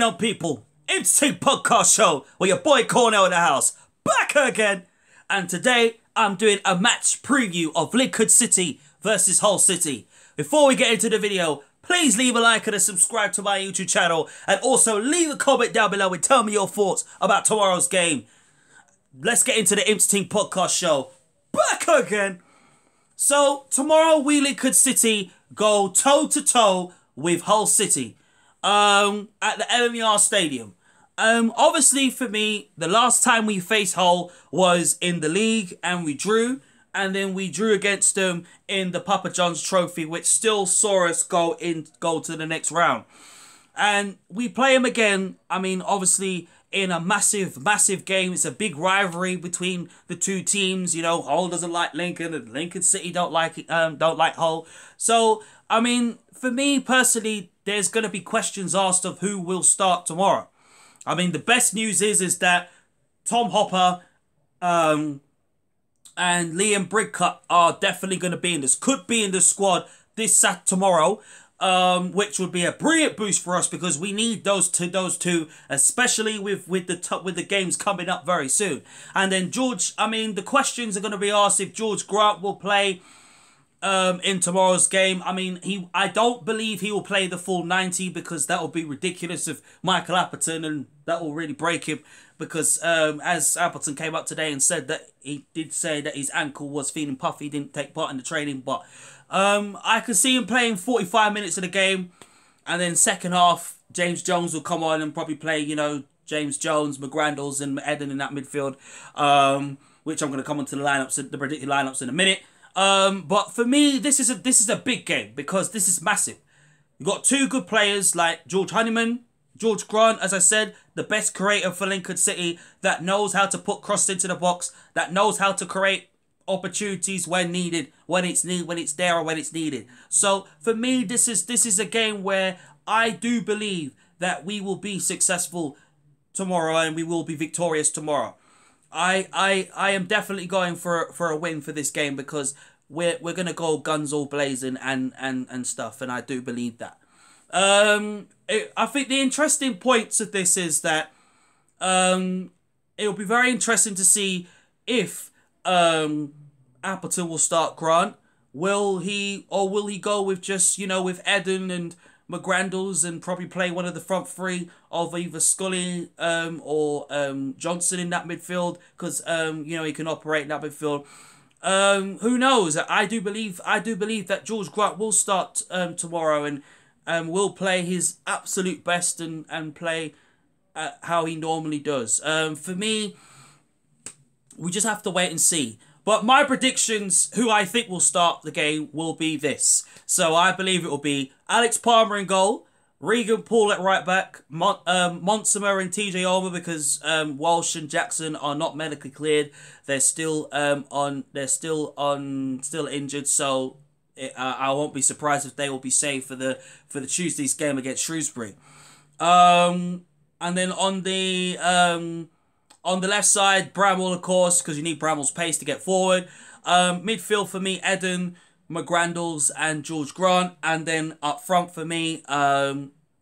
young people? Imps Ting podcast show with your boy Cornell in the house. Back again. And today I'm doing a match preview of Lincoln City versus Hull City. Before we get into the video, please leave a like and a subscribe to my YouTube channel. And also leave a comment down below and tell me your thoughts about tomorrow's game. Let's get into the Imps Ting podcast show. Back again. So tomorrow we Lincoln City go toe to toe with Hull City at the LMER Stadium. Obviously for me, the last time we faced Hull was in the league and we drew. And then we drew against them in the Papa John's Trophy, which still saw us go to the next round. And we play them again, I mean, obviously in a massive game. It's a big rivalry between the two teams. You know, Hull doesn't like Lincoln and Lincoln City don't like Hull. So, I mean, for me personally, there's going to be questions asked of who will start tomorrow. I mean, the best news is that Tom Hopper and Liam Bridcut are definitely going to be in this. Could be in the squad tomorrow. Which would be a brilliant boost for us because we need those two, especially with the games coming up very soon. And then George, I mean, the questions are going to be asked if George Grant will play in tomorrow's game. I mean, I don't believe he will play the full 90 because that will be ridiculous of Michael Appleton, and that will really break him because as Appleton came up today and said that he did say that his ankle was feeling puffy, he didn't take part in the training, but I could see him playing 45 minutes of the game, and then second half, James Jones will come on and probably play, you know, James Jones, McGrandles, and Eden in that midfield, which I'm going to come onto the predicted lineups in a minute. But for me, this is a big game because this is massive. You've got two good players like George Honeyman, George Grant, as I said, the best creator for Lincoln City, that knows how to put crosses into the box, that knows how to create opportunities when needed, when it's there or when it's needed. So for me, this is a game where I do believe that we will be successful tomorrow and we will be victorious tomorrow. I am definitely going for a win for this game because we're gonna go guns all blazing and stuff, and I do believe that. I think the interesting points of this is that it'll be very interesting to see if Appleton will start Grant. Will he go with just, you know, with Eden and McGrandles and probably play one of the front three of either Scully or Johnson in that midfield because you know, he can operate in that midfield. Who knows? I do believe that George Grant will start tomorrow and will play his absolute best and play how he normally does. For me, we just have to wait and see. But my predictions, who I think will start the game, will be this. So I believe it will be Alex Palmer in goal, Regan Paul at right back, Montsemer and TJ Ulmer because Walsh and Jackson are not medically cleared. They're still injured. So I won't be surprised if they will be saved for the Tuesday's game against Shrewsbury. And then on the left side, Bramwell, of course, because you need Bramwell's pace to get forward. Midfield for me, Eden, McGrandles, and George Grant. And then up front for me,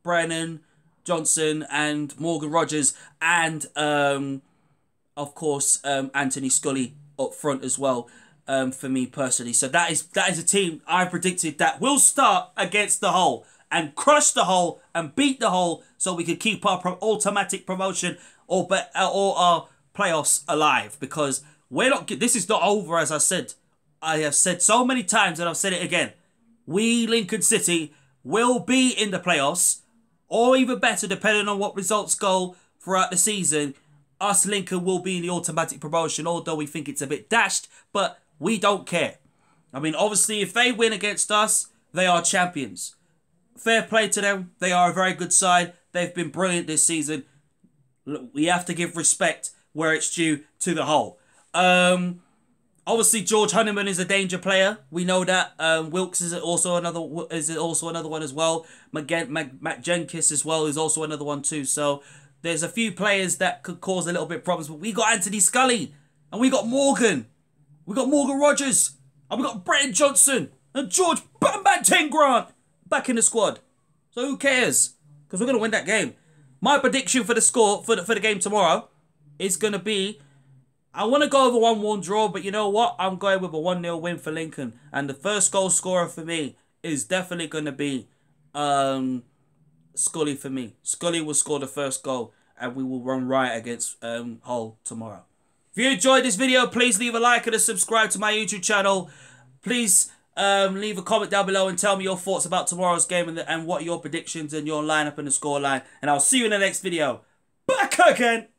Brennan, Johnson, and Morgan Rogers. And, of course, Anthony Scully up front as well, for me personally. So that is a team I predicted that will start against the Hull and crush the Hull and beat the Hull so we could keep our automatic promotion or our playoffs alive, because this is not over. As I have said so many times, and I've said it again, we Lincoln City will be in the playoffs, or even better, depending on what results go throughout the season. Us Lincoln will be in the automatic promotion, although we think it's a bit dashed, but we don't care. I mean, obviously, if they win against us, they are champions. Fair play to them. They are a very good side. They've been brilliant this season. We have to give respect where it's due to the Hull. Obviously, George Honeyman is a danger player. We know that. Wilkes is also another one as well. Matt Jenkins as well is also another one too. So there's a few players that could cause a little bit of problems. But we got Anthony Scully and we got Morgan. We got Morgan Rogers and we got Brennan Johnson and George Ting Grant back in the squad. So who cares? Because we're gonna win that game. My prediction for the score for the game tomorrow is going to be, I want to go over 1-1 draw, but you know what? I'm going with a 1-0 win for Lincoln. And the first goal scorer for me is definitely going to be Scully for me. Scully will score the first goal and we will run riot against Hull tomorrow. If you enjoyed this video, please leave a like and a subscribe to my YouTube channel. Please leave a comment down below and tell me your thoughts about tomorrow's game and what your predictions and your lineup and the score line. And I'll see you in the next video. Back again!